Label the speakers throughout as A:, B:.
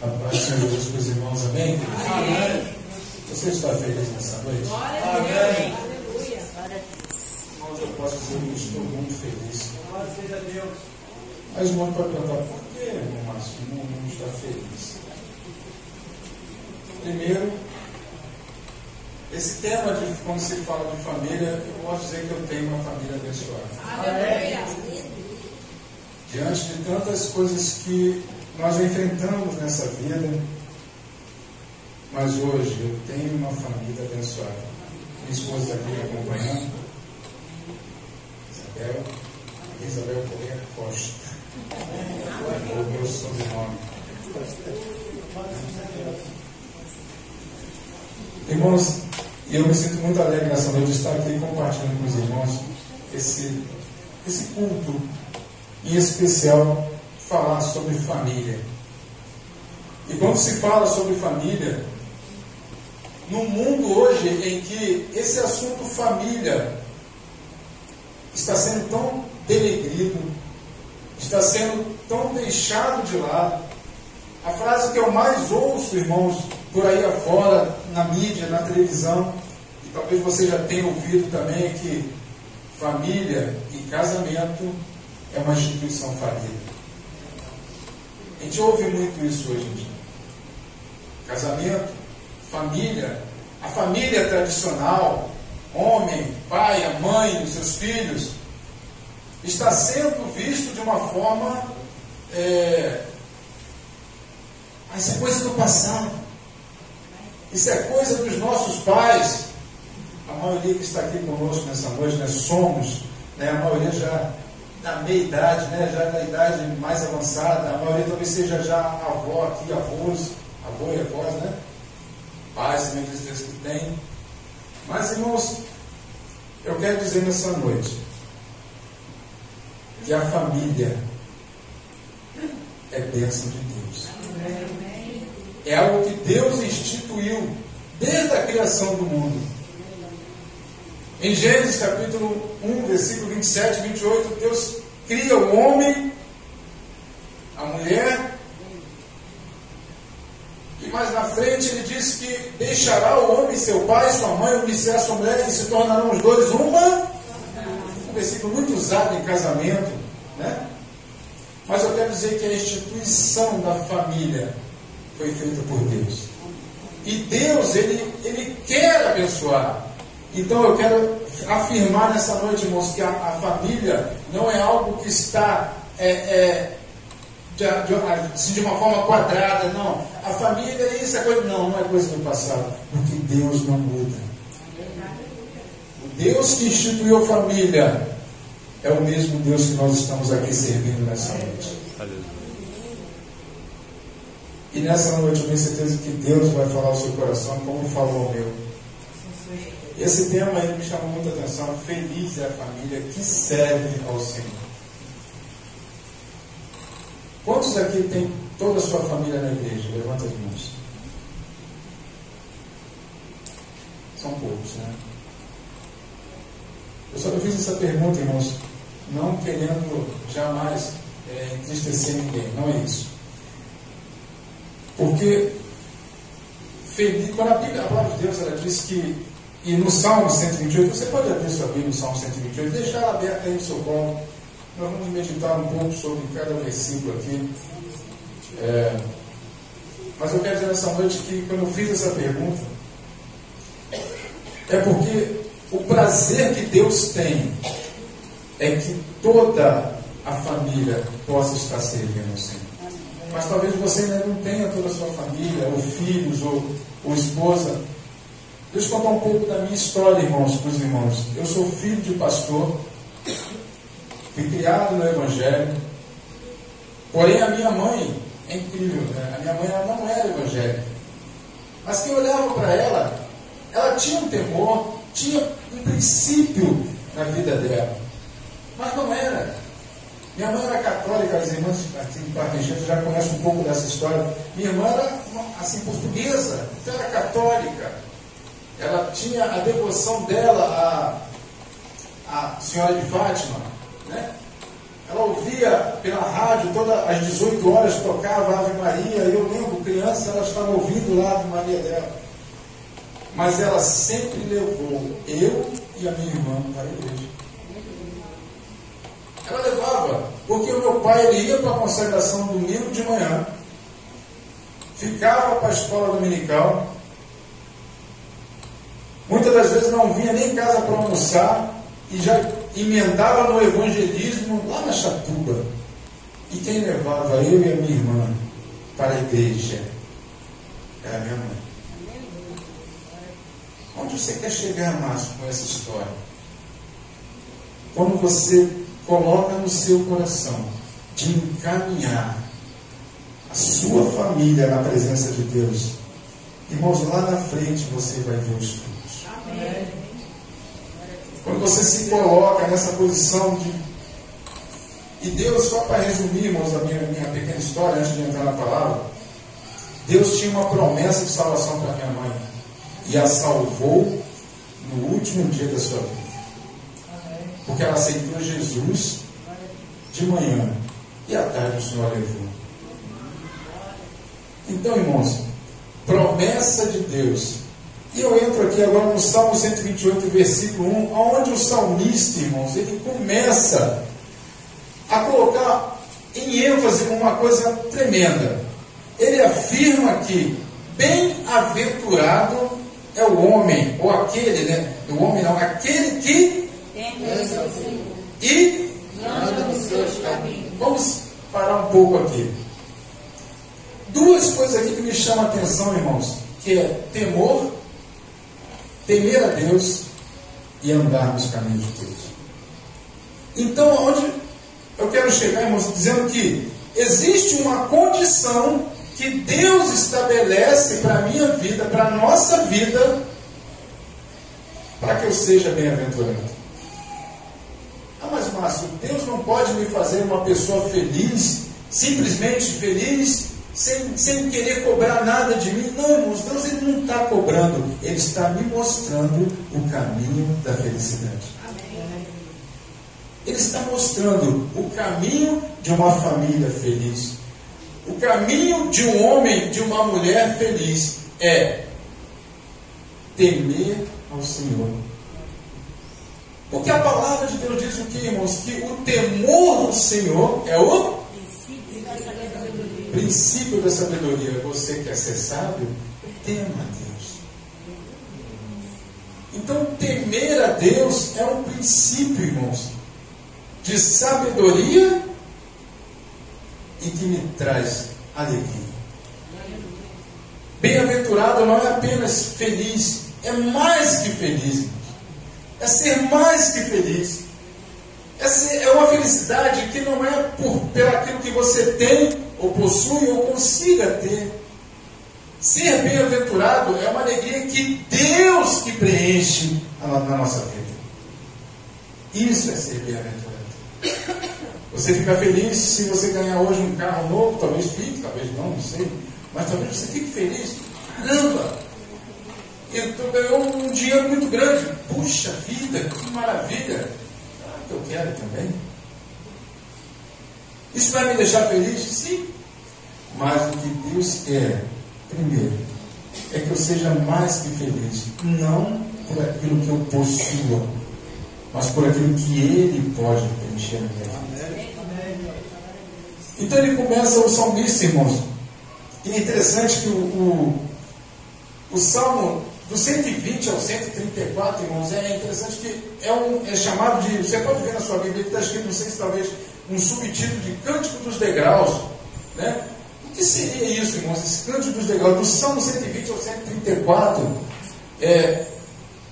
A: A paz do Senhor Jesus para os irmãos, amém?
B: Amém.
A: Você está feliz nessa noite?
B: Amém.
A: Irmãos, eu posso dizer que eu estou muito feliz.
B: Glória seja a Deus.
A: Mas o irmão pode perguntar, por que, irmão Márcio, não está feliz? Primeiro, esse tema de quando se fala de família, eu posso dizer que eu tenho uma família abençoada.
B: Amém.
A: Diante de tantas coisas que nós enfrentamos nessa vida, mas hoje eu tenho uma família abençoada. Minha esposa está aqui me acompanhando, Isabel Correia Costa, é o meu sobrenome. Irmãos, eu me sinto muito alegre nessa noite de estar aqui compartilhando com os irmãos esse culto, em especial falar sobre família. E quando se fala sobre família, no mundo hoje em que esse assunto família está sendo tão denegrido, está sendo tão deixado de lado, a frase que eu mais ouço, irmãos, por aí afora, na mídia, na televisão, e talvez você já tenha ouvido também, é que família e casamento é uma instituição falida. A gente ouve muito isso hoje em dia. Casamento, família, a família tradicional, homem, pai, a mãe, os seus filhos, está sendo visto de uma forma, isso é coisa do passado, isso é coisa dos nossos pais. A maioria que está aqui conosco nessa noite, nós somos, a maioria já na meia idade, já na idade mais avançada, a maioria talvez seja já avó aqui, avô e avós, pais também que tem. Mas, irmãos, eu quero dizer nessa noite que a família é bênção de Deus. É algo que Deus instituiu desde a criação do mundo. Em Gênesis capítulo 1, versículo 27 e 28, Deus cria o homem, a mulher, e mais na frente ele diz que deixará o homem seu pai, sua mãe, unir-se-á sua mulher, e se tornarão os dois uma. Um versículo muito usado em casamento, Mas eu quero dizer que a instituição da família foi feita por Deus. E Deus, Ele quer abençoar. Então eu quero afirmar nessa noite, irmãos, que a família não é algo que está de uma forma quadrada, não. A família, isso é coisa, não é coisa do passado, porque Deus não muda. O Deus que instituiu a família é o mesmo Deus que nós estamos aqui servindo nessa noite. E nessa noite eu tenho certeza que Deus vai falar ao seu coração como falou ao meu. Esse tema aí me chama muita atenção. Feliz é a família que serve ao Senhor. Quantos aqui tem toda a sua família na igreja? Levanta as mãos. São poucos, Eu só fiz essa pergunta, irmãos, não querendo jamais entristecer ninguém. Não é isso. Porque feliz, quando a palavra de Deus ela diz que, e no Salmo 128, você pode abrir sua Bíblia no Salmo 128, deixar ela aberta aí no seu colo. Nós vamos meditar um pouco sobre cada versículo aqui. Mas eu quero dizer nessa noite que, quando eu fiz essa pergunta, é porque o prazer que Deus tem é que toda a família possa estar servindo ao Senhor. Mas talvez você ainda não tenha toda a sua família, ou filhos, ou esposa. Deixa eu contar um pouco da minha história, irmãos, para os irmãos. Eu sou filho de pastor, fui criado no Evangelho, porém a minha mãe, é incrível, a minha mãe ela não era evangélica. Mas quem olhava para ela tinha um temor, tinha um princípio na vida dela, mas não era. Minha mãe era católica, as irmãs aqui em Parmegiano já conhecem um pouco dessa história. Minha irmã era portuguesa, então era católica. Ela tinha a devoção dela à Senhora de Fátima, Ela ouvia pela rádio rádio, às 18 horas tocava Ave Maria. Eu lembro, criança, ela estava ouvindo lá a Ave Maria dela. Mas ela sempre levou eu e a minha irmã para a igreja. Ela levava, porque o meu pai ele ia para a consagração domingo de manhã, ficava para a escola dominical, muitas das vezes não vinha nem em casa para almoçar e já emendava no evangelismo lá na Chatuba. E quem levava eu e a minha irmã para a igreja era a minha mãe. Onde você quer chegar, Márcio, com essa história? Quando você coloca no seu coração de encaminhar a sua família na presença de Deus, irmãos, lá na frente você vai ver os frutos. Amém. Quando você se coloca nessa posição de... E Deus, só para resumir, irmãos, a minha pequena história, antes de entrar na palavra, Deus tinha uma promessa de salvação para minha mãe e a salvou no último dia da sua vida. Porque ela aceitou Jesus de manhã e à tarde o Senhor a levou. Então, irmãos, promessa de Deus. E eu entro aqui agora no Salmo 128, versículo 1, onde o salmista, irmãos, ele começa a colocar em ênfase uma coisa tremenda. Ele afirma que bem-aventurado é o homem, ou aquele, né? O homem não, aquele que e anda nos seus caminhos. Vamos parar um pouco aqui. Duas coisas aqui que me chamam a atenção, irmãos, que é temor, temer a Deus e andar nos caminhos de Deus. Então, onde eu quero chegar, irmãos, dizendo que existe uma condição que Deus estabelece para a minha vida, para a nossa vida, para que eu seja bem-aventurado. Ah, mas Márcio, Deus não pode me fazer uma pessoa feliz, simplesmente feliz, sem querer cobrar nada de mim? Não, irmãos, Deus ele não está cobrando, Ele está me mostrando o caminho da felicidade. Amém. Ele está mostrando o caminho de uma família feliz. O caminho de um homem, de uma mulher feliz é temer ao Senhor. Porque a palavra de Deus diz o que, irmãos? Que o temor do Senhor é o princípio da sabedoria. Você quer ser sábio? Tema a Deus. Então, temer a Deus é um princípio, irmãos, de sabedoria e que me traz alegria. Bem-aventurado não é apenas feliz, é mais que feliz, irmãos. É ser mais que feliz. É uma felicidade que não é pelo aquilo que você tem, ou possui, ou consiga ter. Ser bem-aventurado é uma alegria que Deus que preenche na nossa vida. Isso é ser bem-aventurado. Você fica feliz se você ganhar hoje um carro novo, talvez fique, talvez não sei. Mas talvez você fique feliz. Caramba! Tu ganhou um dinheiro muito grande. Puxa vida, que maravilha! Eu quero também. Isso vai me deixar feliz? Sim. Mas o que Deus quer, primeiro, é que eu seja mais que feliz. Não por aquilo que eu possua, mas por aquilo que Ele pode preencher na minha vida. Então ele começa o salmista, irmãos. E é interessante que o salmo do 120 ao 134, irmãos, é interessante que é chamado de, você pode ver na sua Bíblia que está escrito, não sei se talvez um subtítulo de Cântico dos Degraus, né? O que seria isso, irmãos, esse Cântico dos Degraus? Do salmo 120 ao 134,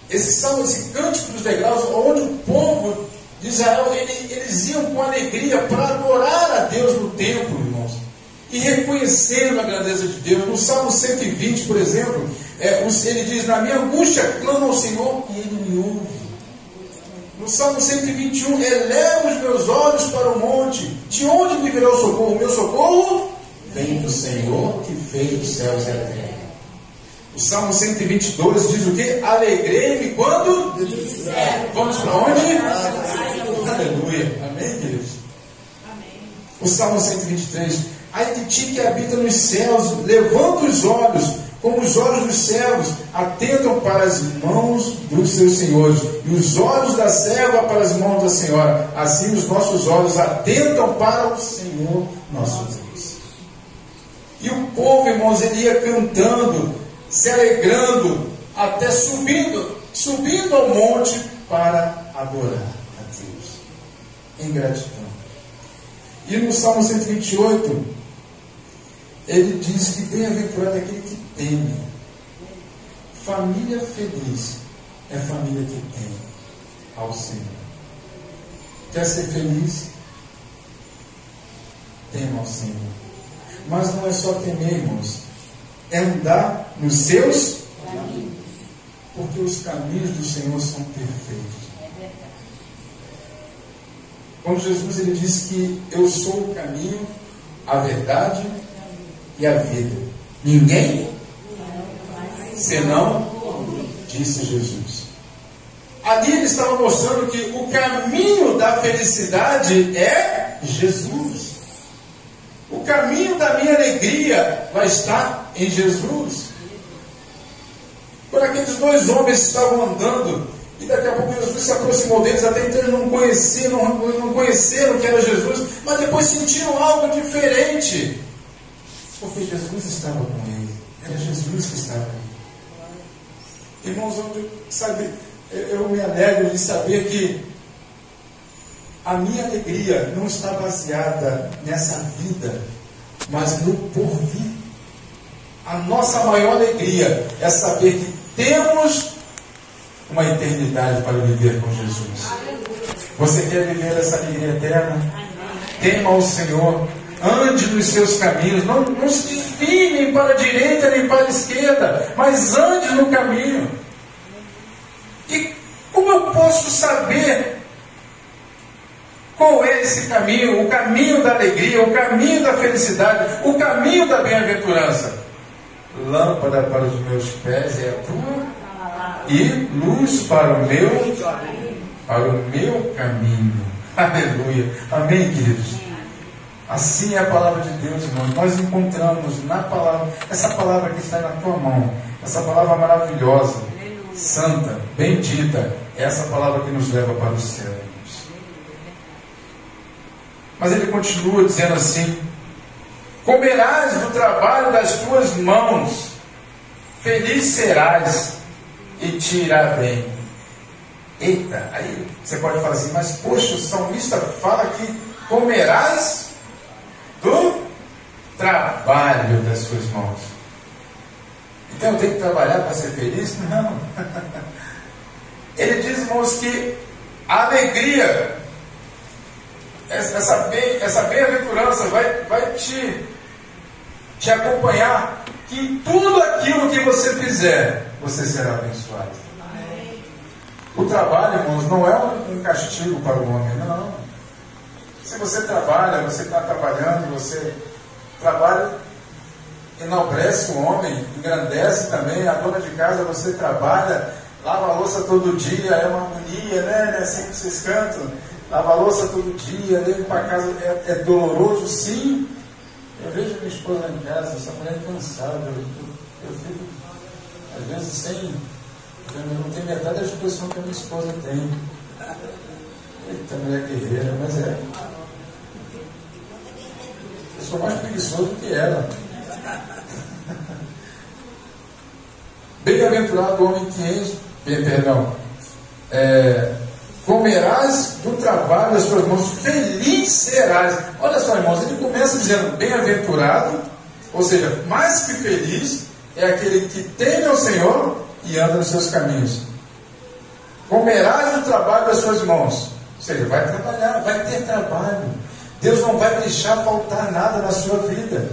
A: esse Cântico dos Degraus, onde o povo de Israel, eles iam com alegria para adorar a Deus no templo, irmãos, e reconhecendo a grandeza de Deus. No Salmo 120, por exemplo, ele diz: na minha angústia clamo ao Senhor e Ele me ouve. No Salmo 121, eleva os meus olhos para o monte, de onde me virá o socorro? O meu socorro vem do Senhor que fez os céus e a terra. O Salmo 122 diz o quê? Alegrei-me quando disser. Vamos para onde? Aleluia. Amém, queridos? Amém. O Salmo 123. Ai de ti que habita nos céus, levanta os olhos, como os olhos dos servos, atentam para as mãos dos seus senhores, e os olhos da serva para as mãos da senhora. Assim os nossos olhos atentam para o Senhor nosso Deus. E o povo, irmãos, ele ia cantando, se alegrando, até subindo ao monte para adorar a Deus, em gratidão. E no Salmo 128, ele diz que bem-aventurado é aquele que teme. Família feliz é família que teme ao Senhor. Quer ser feliz? Tema ao Senhor. Mas não é só temer, irmãos, é andar nos seus caminhos, porque os caminhos do Senhor são perfeitos. Quando Jesus ele diz que eu sou o caminho, a verdade e a vida, ninguém senão, disse Jesus. Ali ele estava mostrando que o caminho da felicidade é Jesus. O caminho da minha alegria vai estar em Jesus. Quando aqueles dois homens estavam andando, e daqui a pouco Jesus se aproximou deles, até então eles não conheceram que era Jesus, mas depois sentiram algo diferente, porque Jesus estava com ele, era Jesus que estava ali. Irmãos, eu me alegro de saber que a minha alegria não está baseada nessa vida, mas no porvir. A nossa maior alegria é saber que temos uma eternidade para viver com Jesus. Você quer viver essa alegria eterna? Tema ao Senhor, ande nos seus caminhos, não se desvie nem para a direita nem para a esquerda, mas ande no caminho. E como eu posso saber qual é esse caminho? O caminho da alegria, o caminho da felicidade, o caminho da bem-aventurança. Lâmpada para os meus pés é a tua e luz para o meu caminho. Aleluia. Amém, queridos? Assim é a palavra de Deus, irmão. Nós encontramos na palavra, essa palavra que está na tua mão, essa palavra maravilhosa, santa, bendita, é essa palavra que nos leva para o céu, irmãos. Mas ele continua dizendo assim: comerás do trabalho das tuas mãos, feliz serás e te irá bem. Eita, aí você pode falar assim, mas poxa, o salmista fala que comerás do trabalho das suas mãos. Então eu tenho que trabalhar para ser feliz? Não. Ele diz, irmãos, que a alegria, essa bem-aventurança vai te acompanhar, que em tudo aquilo que você fizer, você será abençoado. O trabalho, irmãos, não é um castigo para o homem, não. Se você trabalha, você está trabalhando, você trabalha, enobrece o homem, engrandece também. A dona de casa, você trabalha, lava a louça todo dia, é uma agonia, né? É assim que vocês cantam. Lava a louça todo dia, limpa a casa, é doloroso, sim. Eu vejo minha esposa lá em casa, essa mulher é cansada, eu fico, às vezes, sem... Eu não tenho metade da disposição que a minha esposa tem. Eita, mulher guerreira, mas é. Eu sou mais preguiçoso do que ela. Bem-aventurado o homem que enche. Comerás do trabalho das tuas mãos, feliz serás. Olha só, irmãos, ele começa dizendo bem-aventurado, ou seja, mais que feliz, é aquele que teme ao Senhor e anda nos seus caminhos. Comerás do trabalho das suas mãos, ou seja, vai trabalhar, vai ter trabalho. Deus não vai deixar faltar nada na sua vida.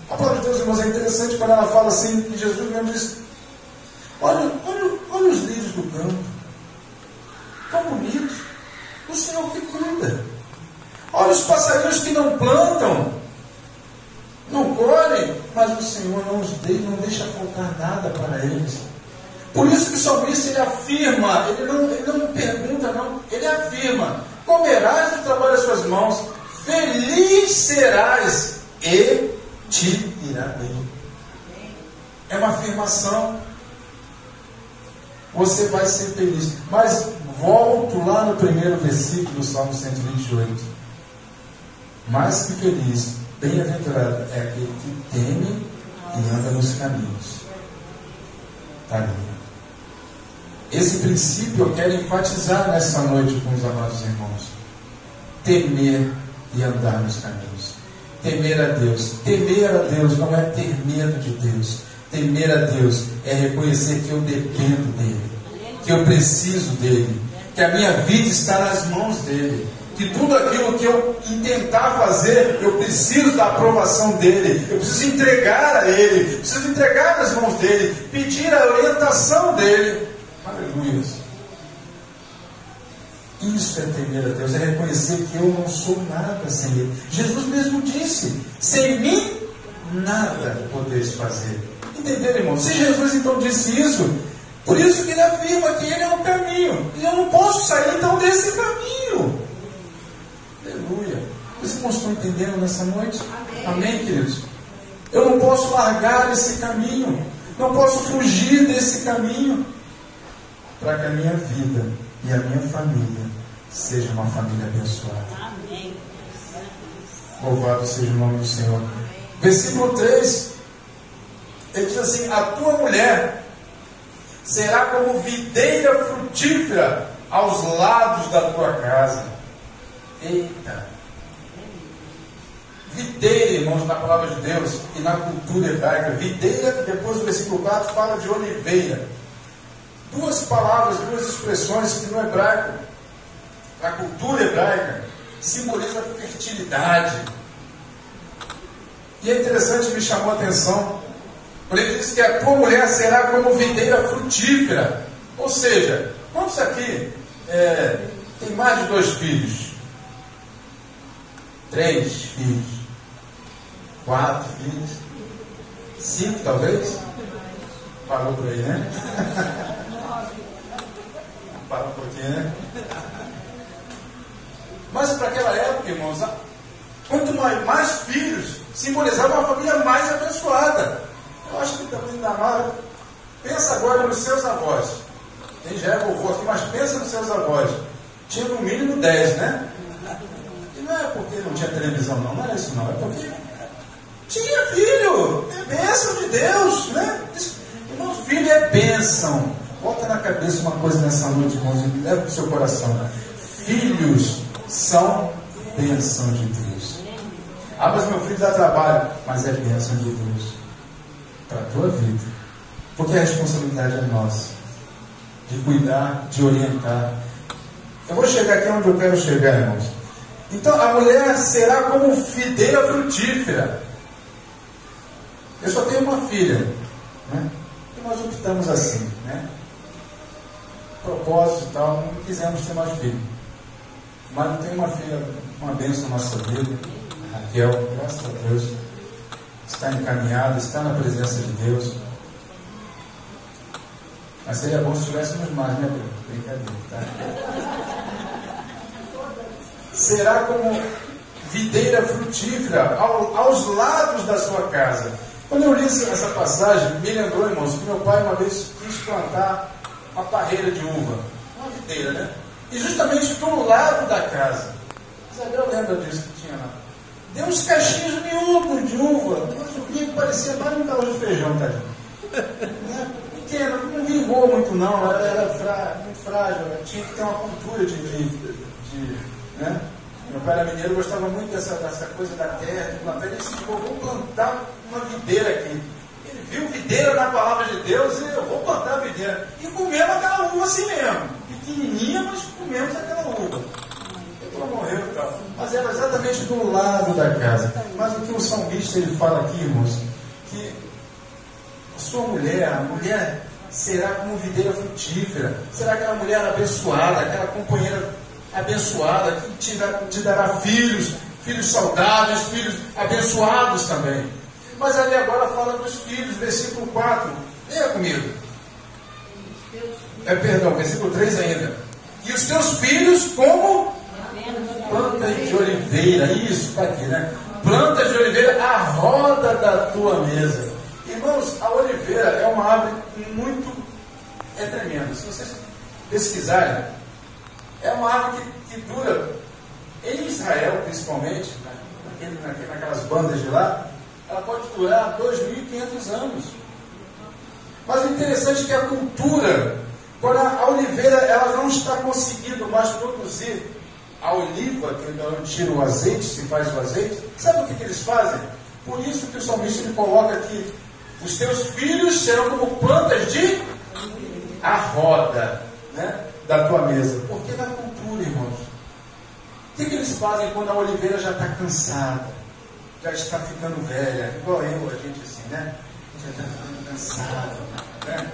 A: A palavra de Deus, irmãos, é interessante quando ela fala assim, que Jesus mesmo diz: olha os lírios do campo, tão bonitos, o Senhor que cuida. Olha os passarinhos que não plantam, não colhem, mas o Senhor não deixa faltar nada para eles. Por isso que o salmista ele afirma, ele não pergunta, não, ele afirma: comerás do trabalho das suas mãos, feliz serás e te irá bem. É uma afirmação. Você vai ser feliz. Mas volto lá no primeiro versículo do Salmo 128. Mais que feliz, bem-aventurado é aquele que teme e anda nos caminhos. Tá ali. Esse princípio eu quero enfatizar nessa noite com os amados irmãos. Temer e andar nos caminhos. Temer a Deus. Temer a Deus não é ter medo de Deus. Temer a Deus é reconhecer que eu dependo dEle, que eu preciso dEle, que a minha vida está nas mãos dEle, que tudo aquilo que eu intentar fazer, eu preciso da aprovação dEle, eu preciso entregar a Ele, preciso entregar nas mãos dEle, pedir a orientação dEle. Aleluia. Isso é temer a Deus, é reconhecer que eu não sou nada sem Ele. Jesus mesmo disse: sem mim nada podeis fazer. Entenderam, irmão? Se Jesus então disse isso, por isso que ele afirma que Ele é o caminho, e eu não posso sair então desse caminho. Aleluia. Os irmãos estão entendendo nessa noite? Amém, queridos? Eu não posso largar esse caminho, não posso fugir desse caminho, para que a minha vida e a minha família seja uma família abençoada.
B: Amém.
A: Louvado seja o nome do Senhor. Versículo 3, ele diz assim: a tua mulher será como videira frutífera aos lados da tua casa. Eita! Videira, irmãos, na palavra de Deus e na cultura hebraica. Videira, depois do versículo 4, fala de oliveira. Duas palavras, duas expressões que no hebraico, na cultura hebraica, simbolizam a fertilidade. E é interessante, me chamou a atenção, quando ele diz que a tua mulher será como videira frutífera. Ou seja, quantos aqui tem mais de 2 filhos? 3 filhos? 4 filhos? 5 talvez? Parou por aí, né? Para um pouquinho, né? Mas para aquela época, irmãos, quanto mais filhos, simbolizava uma família mais abençoada. Eu acho que também na Mara, pensa agora nos seus avós. Quem já é vovô aqui, mas pensa nos seus avós. Tinha no mínimo 10, né? E não é porque não tinha televisão, não era isso não. É porque tinha filho. É bênção de Deus, né? Irmão, filho é bênção. Bota na cabeça uma coisa nessa noite, irmãos, e leva para o seu coração. Filhos são bênção de Deus. Ah, mas meu filho dá trabalho. Mas é bênção de Deus para a tua vida. Porque a responsabilidade é nossa, de cuidar, de orientar. Eu vou chegar aqui onde eu quero chegar, irmãos. Então, a mulher será como videira frutífera. Eu só tenho uma filha, né? E nós optamos assim, né? Propósito e tal, não quisemos ter mais filho. Mas eu tenho uma filha, uma bênção na nossa vida, Raquel, graças a Deus, está encaminhada, está na presença de Deus. Mas seria bom se tivéssemos mais, né, Bruno? Brincadeira, tá? Será como videira frutífera aos lados da sua casa. Quando eu li essa passagem, me lembrou, irmãos, que meu pai uma vez quis plantar uma parreira de uva, uma videira, né? E justamente do lado da casa. Isabel lembra disso que tinha lá. Deu uns cachinhos miúdos de uva, uma uvinha que parecia mais um calor de feijão, tadinho. Pequena, não vingou muito não, ela era muito frágil, ela tinha que ter uma cultura né? Meu pai era mineiro, gostava muito dessa coisa da terra, de plantar. Ele disse: vou plantar uma videira aqui. Ele viu videira na palavra de Deus e eu vou plantar a videira. E comemos aquela uva assim mesmo. Pequenininha, mas comemos aquela uva. Ela morreu e tal. Mas era exatamente do lado da casa. Mas o que o salmista ele fala aqui, irmãos, que a sua mulher, a mulher será como videira frutífera. Será aquela mulher abençoada, aquela companheira abençoada, que te dará filhos saudáveis, filhos abençoados também. Mas ali agora fala dos filhos, versículo 4. Leia comigo. Perdão, versículo 3 ainda. E os teus filhos como planta de oliveira, isso, está aqui, né? Planta de oliveira à roda da tua mesa. Irmãos, a oliveira é uma árvore é tremenda. Se vocês pesquisarem, é uma árvore que dura, em Israel principalmente, naquelas bandas de lá, ela pode durar 2.500 anos. Mas o interessante é que a cultura, quando a oliveira ela não está conseguindo mais produzir a oliva, que é onde tira o azeite, se faz o azeite, sabe o que eles fazem? Por isso que o salmista ele coloca aqui: os teus filhos serão como plantas de a roda, né, da tua mesa. Porque na cultura, irmãos, o que eles fazem quando a oliveira já está cansada, já está ficando velha, igual a gente assim, né? Já está ficando cansado, né?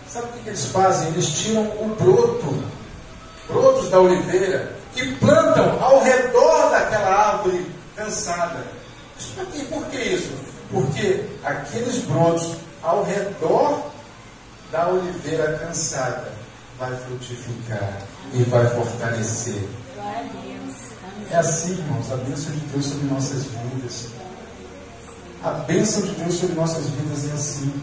A: Sabe o que eles fazem? Eles tiram o brotos da oliveira e plantam ao redor daquela árvore cansada. Por que isso? Porque aqueles brotos ao redor da oliveira cansada vai frutificar e vai fortalecer. É assim, irmãos, a bênção de Deus sobre nossas vidas. A bênção de Deus sobre nossas vidas é assim.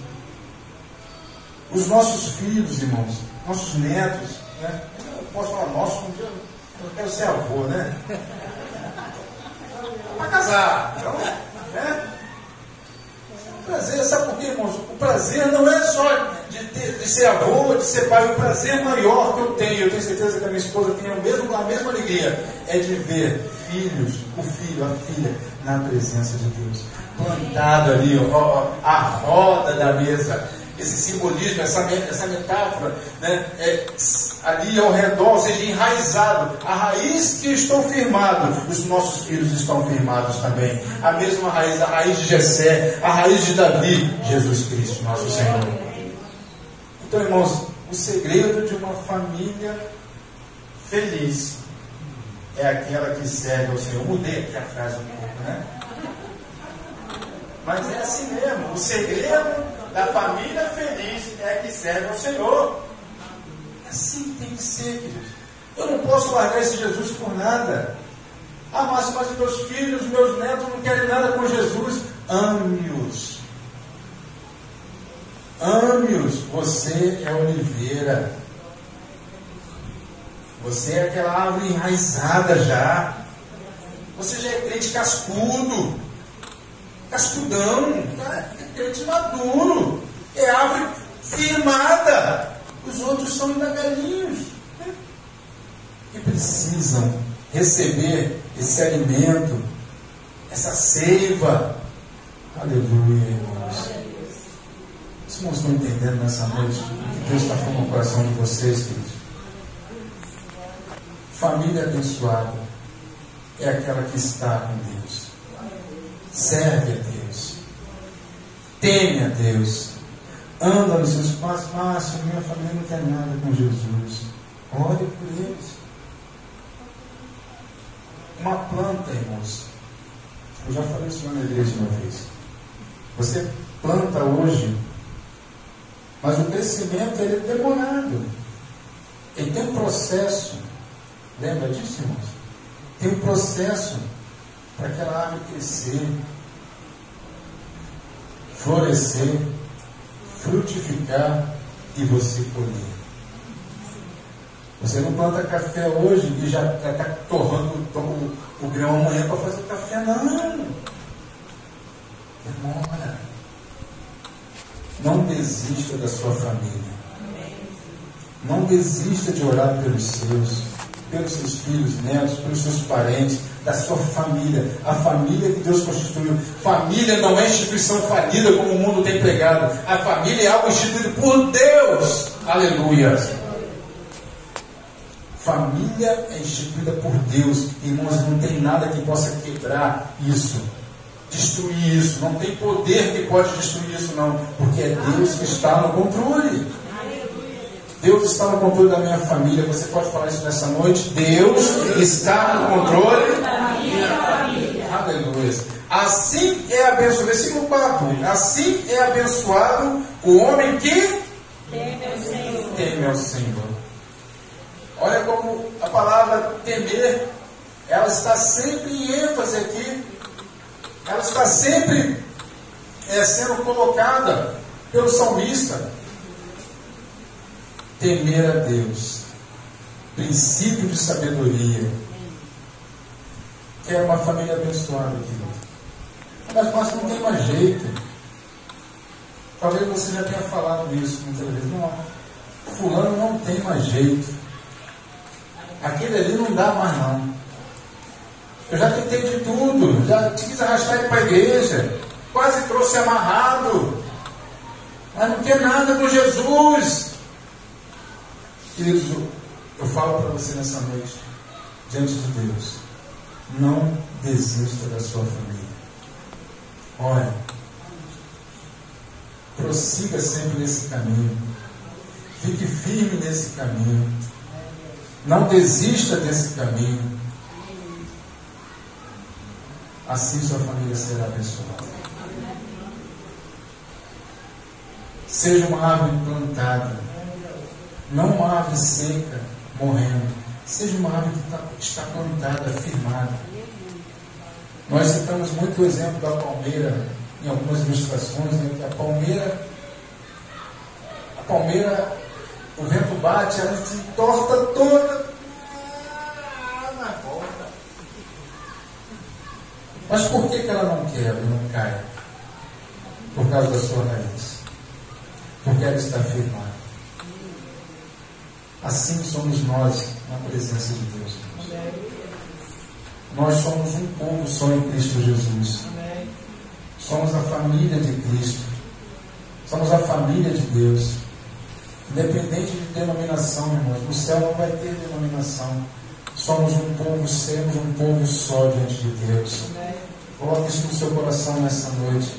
A: Os nossos filhos, irmãos, nossos netos, né? Eu posso falar nosso, um dia eu quero ser avô, né? Para casar, então, né? Prazer, sabe por quê, irmãos? O prazer não é só de ser avô, de ser pai. O prazer maior que eu tenho certeza que a minha esposa tem a mesma alegria, é de ver o filho, a filha, na presença de Deus, plantado ali, a roda da mesa. Esse simbolismo, essa metáfora, né, ali ao redor, ou seja, enraizado. A raiz que estou firmado, os nossos filhos estão firmados também. A mesma raiz, a raiz de Jessé, a raiz de Davi, Jesus Cristo, nosso Senhor. Então, irmãos, o segredo de uma família feliz é aquela que serve ao Senhor. Eu mudei aqui a frase um pouco, né? Mas é assim mesmo. O segredo da família feliz é que serve ao Senhor. Assim que tem que ser, queridos. Eu não posso largar esse Jesus por nada. Mas os meus filhos, meus netos não querem nada com Jesus. Ame-os. Ame-os. Você é oliveira. Você é aquela árvore enraizada já. Você já é crente cascudo. Cascudão. É crente maduro. É árvore firmada. Os outros são indagalinhos, né? Que precisam receber esse alimento, essa seiva. Aleluia, irmãos. Os irmãos estão entendendo nessa noite o que Deus está falando no coração de vocês, queridos? Família abençoada é aquela que está com Deus, serve a Deus, teme a Deus, anda nos seus passos. Se minha família não quer nada com Jesus, ore por eles. Uma planta, irmãos, eu já falei isso na igreja uma vez. Você planta hoje, mas o crescimento ele é demorado. Ele tem um processo. Lembra disso, irmãos? Tem um processo para aquela árvore crescer, florescer, frutificar e você colher. Você não planta café hoje e já está torrando o grão amanhã para fazer café, não. Demora. Não desista da sua família. Não desista de orar pelos seus filhos, netos, pelos seus parentes, da sua família, a família que Deus constituiu. Família não é instituição falida como o mundo tem pregado. A família é algo instituído por Deus. Aleluia. Família é instituída por Deus. Irmãos, não tem nada que possa quebrar isso, destruir isso. Não tem poder que pode destruir isso, não, porque é Deus que está no controle. Deus está no controle da minha família. Você pode falar isso nessa noite? Deus está no controle da minha família. Aleluia. Assim é abençoado. Versículo 4. Assim é abençoado o homem que teme ao Senhor. Olha como a palavra temer, ela está sempre em ênfase aqui. Ela está sempre sendo colocada pelo salmista. Temer a Deus, princípio de sabedoria. Quer uma família abençoada, querido. Mas não tem mais jeito. Talvez você já tenha falado isso muitas vezes. Não, fulano não tem mais jeito. Aquele ali não dá mais não. Eu já tentei de tudo. Já quis arrastar ele para a igreja. Quase trouxe amarrado. Mas não quer nada com Jesus. Queridos, eu falo para você nessa noite, diante de Deus, não desista da sua família. Olha, prossiga sempre nesse caminho. Fique firme nesse caminho. Não desista desse caminho. Assim sua família será abençoada. Seja uma árvore plantada, não uma árvore seca, morrendo. Seja uma árvore que está plantada, firmada. Nós citamos muito o exemplo da palmeira em algumas ilustrações, né? Que a palmeira, o vento bate, ela se torta toda na volta. Mas por que ela não quebra, não cai? Por causa da sua raiz. Porque ela está firmada. Assim somos nós na presença de Deus. Nós somos um povo só em Cristo Jesus. Somos a família de Cristo. Somos a família de Deus. Independente de denominação, irmãos. No céu não vai ter denominação. Somos um povo só diante de Deus. Coloque isso no seu coração nessa noite.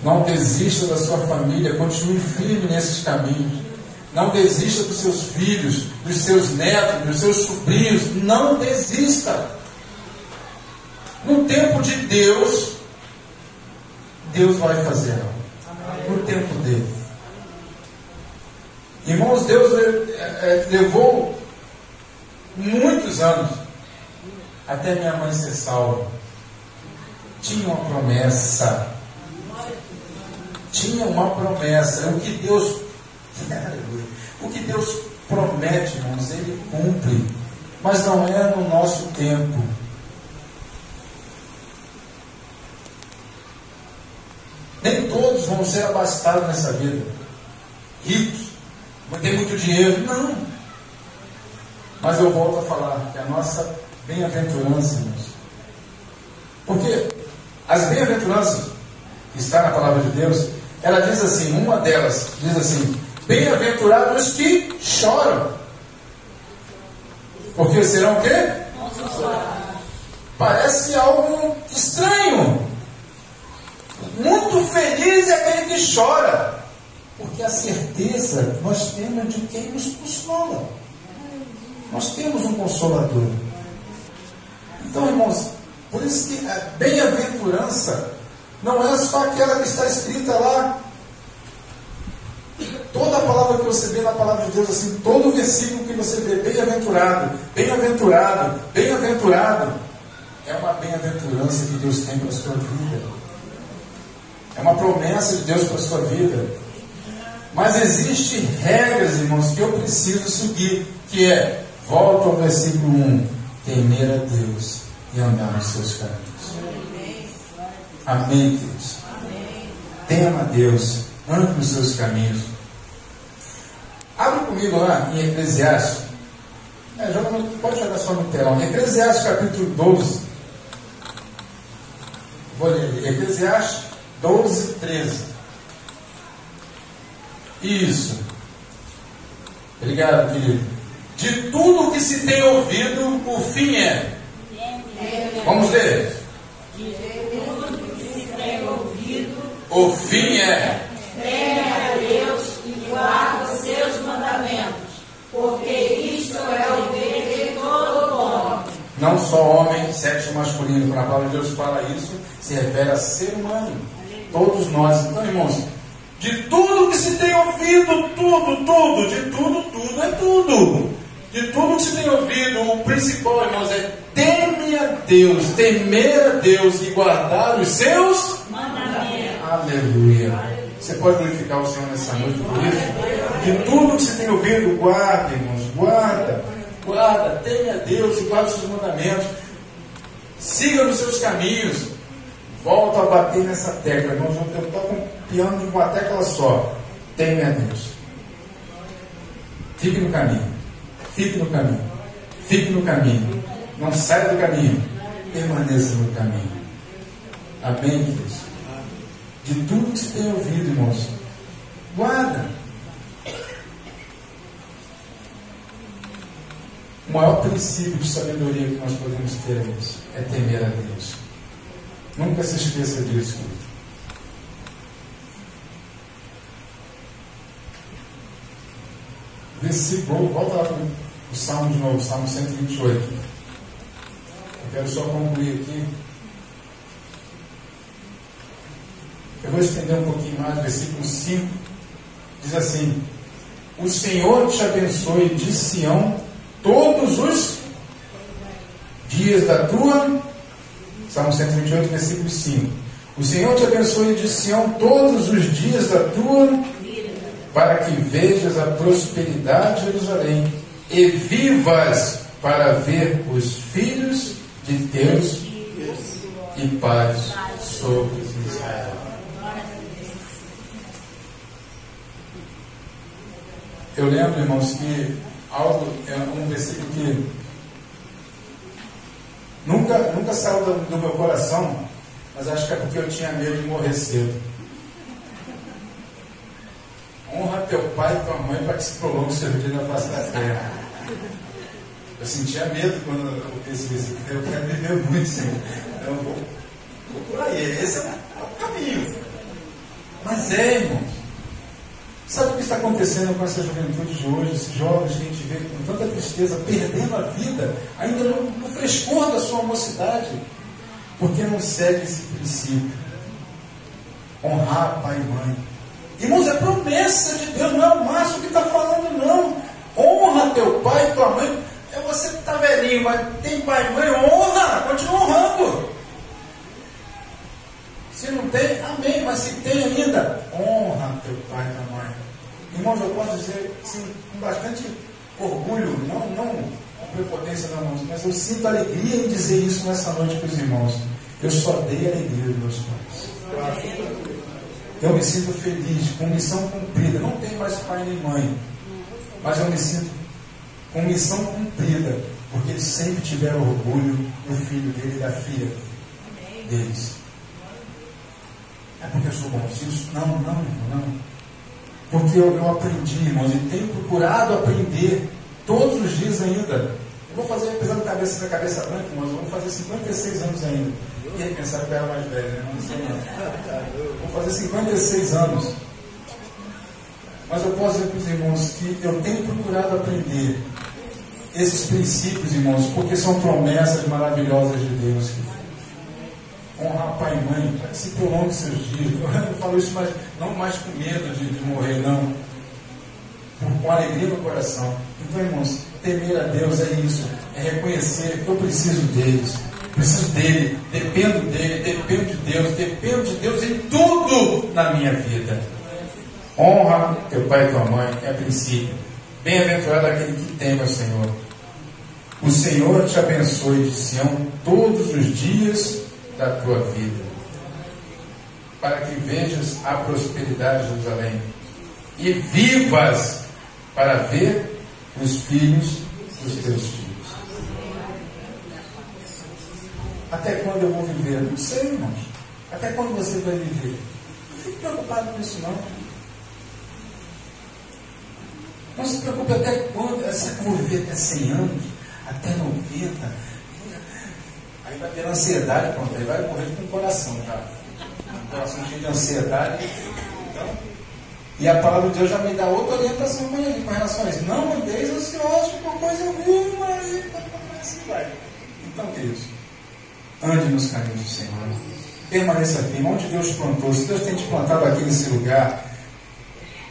A: Não desista da sua família. Continue firme nesses caminhos. Não desista dos seus filhos, dos seus netos, dos seus sobrinhos. Não desista. No tempo de Deus, Deus vai fazer algo. No tempo dele. Irmãos, Deus levou muitos anos até minha mãe ser salva. Tinha uma promessa. Tinha uma promessa. O que Deus promete, irmãos, Ele cumpre. Mas não é no nosso tempo. Nem todos vão ser abastados nessa vida. Ricos. Vão ter muito dinheiro. Não. Mas eu volto a falar que a nossa bem-aventurança, irmãos. Porque as bem-aventuranças que está na palavra de Deus, ela diz assim, uma delas diz assim: bem-aventurados os que choram, porque serão o quê? Parece algo estranho. Muito feliz é aquele que chora, porque a certeza nós temos de quem nos consola. Nós temos um consolador. Então, irmãos, por isso que a bem-aventurança não é só aquela que está escrita lá. Toda a palavra que você vê na palavra de Deus, assim, todo o versículo que você vê, bem-aventurado, bem-aventurado, bem-aventurado, é uma bem-aventurança que Deus tem para a sua vida. É uma promessa de Deus para a sua vida. Mas existem regras, irmãos, que eu preciso seguir, que é, volto ao versículo 1, temer a Deus e andar nos seus caminhos. Amém, queridos? Tema a Deus, ande nos seus caminhos. Abre comigo lá em Eclesiastes. Pode jogar só no telão. Eclesiastes capítulo 12. Vou ler. Eclesiastes 12, 13. Isso. Obrigado, querido. De tudo que se tem ouvido, o fim é. Vamos ler.
B: De tudo que se tem ouvido,
A: o fim é.
B: Teme a Deus e guarda os seus mandamentos, porque isto é o dever de todo homem.
A: Não só homem, sexo masculino. Quando a palavra de Deus fala isso, se refere a ser humano. Todos nós. Então, irmãos, de tudo que se tem ouvido, tudo é tudo. de tudo que se tem ouvido, o principal, irmãos, é teme a Deus, temer a Deus e guardar os seus mandamentos. Aleluia. Você pode glorificar o Senhor nessa noite por isso? De tudo que se tem ouvido, guarda, irmãos, guarda, teme a Deus e guarda os seus mandamentos. Siga nos seus caminhos. Volta a bater nessa tecla, irmãos. Eu estou com o piano de uma tecla só. Teme a Deus. Fique no caminho. Fique no caminho. Fique no caminho. Não saia do caminho. Permaneça no caminho. Amém, queridos? De tudo que se tem ouvido, irmãos, guarda. O maior princípio de sabedoria que nós podemos ter, irmãos, é temer a Deus. Nunca se esqueça disso. Versículo, volta lá para o Salmo de novo, Salmo 128. Eu quero só concluir aqui. Eu vou estender um pouquinho mais, versículo 5. Diz assim: o Senhor te abençoe de Sião todos os dias da tua... Salmo 128, versículo 5. O Senhor te abençoe de Sião todos os dias da tua... para que vejas a prosperidade de Jerusalém e vivas para ver os filhos de Deus e paz sobre Israel. Eu lembro, irmãos, que é um versículo que nunca saiu do meu coração, mas acho que é porque eu tinha medo de morrer cedo. Honra teu pai e tua mãe para que se prolongue o seu dia na face da terra. Eu sentia medo quando eu vi esse versículo. Eu quero viver muito, Senhor. Eu vou por aí. Esse é o caminho. Mas irmãos, sabe o que está acontecendo com essa juventude de hoje? Esses jovens que a gente vê com tanta tristeza, perdendo a vida, ainda no frescor da sua mocidade, porque não segue esse princípio. Honrar pai e mãe. Irmãos, é promessa de Deus, não é o Márcio que está falando, não. Honra teu pai e tua mãe. É você que está velhinho, mas tem pai e mãe, honra, continua honrando. Se não tem, amém, mas se tem ainda, honra teu pai e tua mãe. Irmãos, eu posso dizer sim, com bastante orgulho, não com prepotência, não, irmãos, mas eu sinto alegria em dizer isso nessa noite para os irmãos. Eu só dei alegria aos meus pais. Eu me sinto feliz, com missão cumprida. Não tenho mais pai nem mãe, mas eu me sinto com missão cumprida, porque eles sempre tiveram orgulho do filho dele e da filha deles. É porque eu sou bonzinho? Não. Porque eu aprendi, irmãos, e tenho procurado aprender todos os dias ainda. Eu vou fazer, apesar da cabeça branca, irmãos, eu vou fazer 56 anos ainda. E aí, pensar que eu era mais velho, né? Não sei não. Vou fazer 56 anos. Mas eu posso dizer para os irmãos que eu tenho procurado aprender esses princípios, irmãos, porque são promessas maravilhosas de Deus. Honrar pai e mãe, para que se prolongue seus dias. Eu falo isso não mais com medo de morrer, não. Com alegria no coração. Então, irmãos, temer a Deus é isso. É reconhecer que eu preciso deles. Preciso dele, dependo de Deus em tudo na minha vida. Honra teu pai e tua mãe, é princípio. Bem-aventurado aquele que teme ao Senhor. O Senhor te abençoe de Sião todos os dias da tua vida, para que vejas a prosperidade de Jerusalém e vivas para ver os filhos dos teus filhos. Até quando eu vou viver? Não sei, irmãos. Até quando você vai viver? Não fique preocupado com isso, não. Não se preocupe até quando. Será que eu vou viver até 100 anos? Até 90? Aí vai ter ansiedade, pronto. Aí vai morrer com o coração, tá? Um coração cheio de ansiedade. Então, e a palavra de Deus já me dá outra orientação com relação a isso. Não andeis ansiosos por coisa alguma. Assim vai. Então, queridos, ande nos caminhos do Senhor. Permaneça firme. Onde Deus te plantou, se Deus tem te plantado aqui nesse lugar,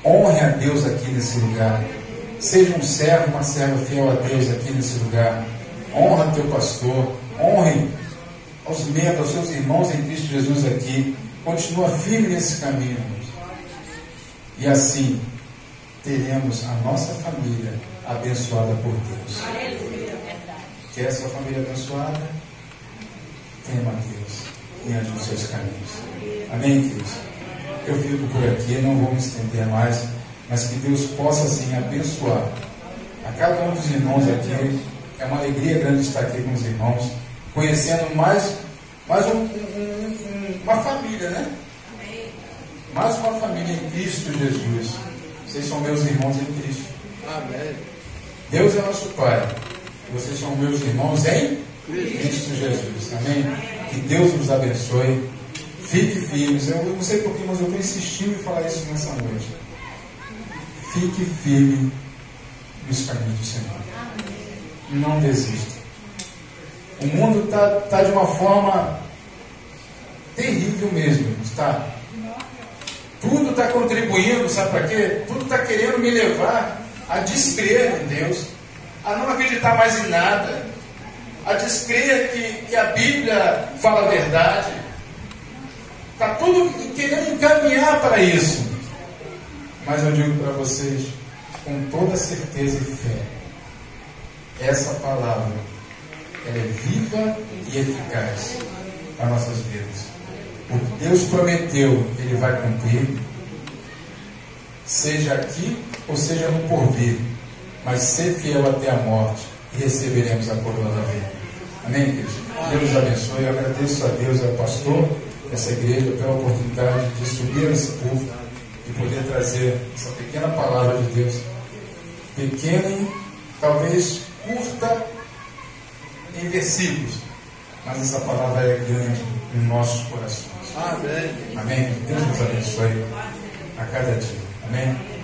A: honre a Deus aqui nesse lugar. Seja um servo, uma serva fiel a Deus aqui nesse lugar. Honra teu pastor, honre aos membros, aos seus irmãos em Cristo Jesus aqui. Continua firme nesse caminho, irmãos. E assim teremos a nossa família abençoada por Deus. Quer sua família abençoada? Tema a Deus e ande nos seus caminhos. Amém, queridos? Eu fico por aqui, não vou me estender mais, mas que Deus possa assim abençoar a cada um dos irmãos aqui. É uma alegria grande estar aqui com os irmãos, conhecendo mais uma família, né? Mais uma família em Cristo Jesus. Vocês são meus irmãos em Cristo. Amém. Deus é nosso Pai. E vocês são meus irmãos em Cristo Jesus. Amém? Que Deus nos abençoe. Fique firmes. Eu não sei porquê, mas eu estou insistindo em falar isso nessa noite. Fique firme nos caminhos do Senhor. Não desista. O mundo está de uma forma terrível mesmo. Está. Tudo está contribuindo, sabe para quê? Tudo está querendo me levar a descrer em Deus, a não acreditar mais em nada, a descrer que a Bíblia fala a verdade. Está tudo querendo encaminhar para isso. Mas eu digo para vocês, com toda certeza e fé, essa palavra ela é viva e eficaz para nossas vidas. O que Deus prometeu, Ele vai cumprir, seja aqui ou seja no porvir, mas ser fiel até a morte e receberemos a coroa da vida. Amém, queridos? Deus nos abençoe. Eu agradeço a Deus e ao pastor dessa igreja pela oportunidade de subir nesse púlpito e poder trazer essa pequena palavra de Deus, pequena e talvez curta em versículos, mas essa palavra é grande em nossos corações. Amém. Amém. Deus nos abençoe a cada dia. Amém.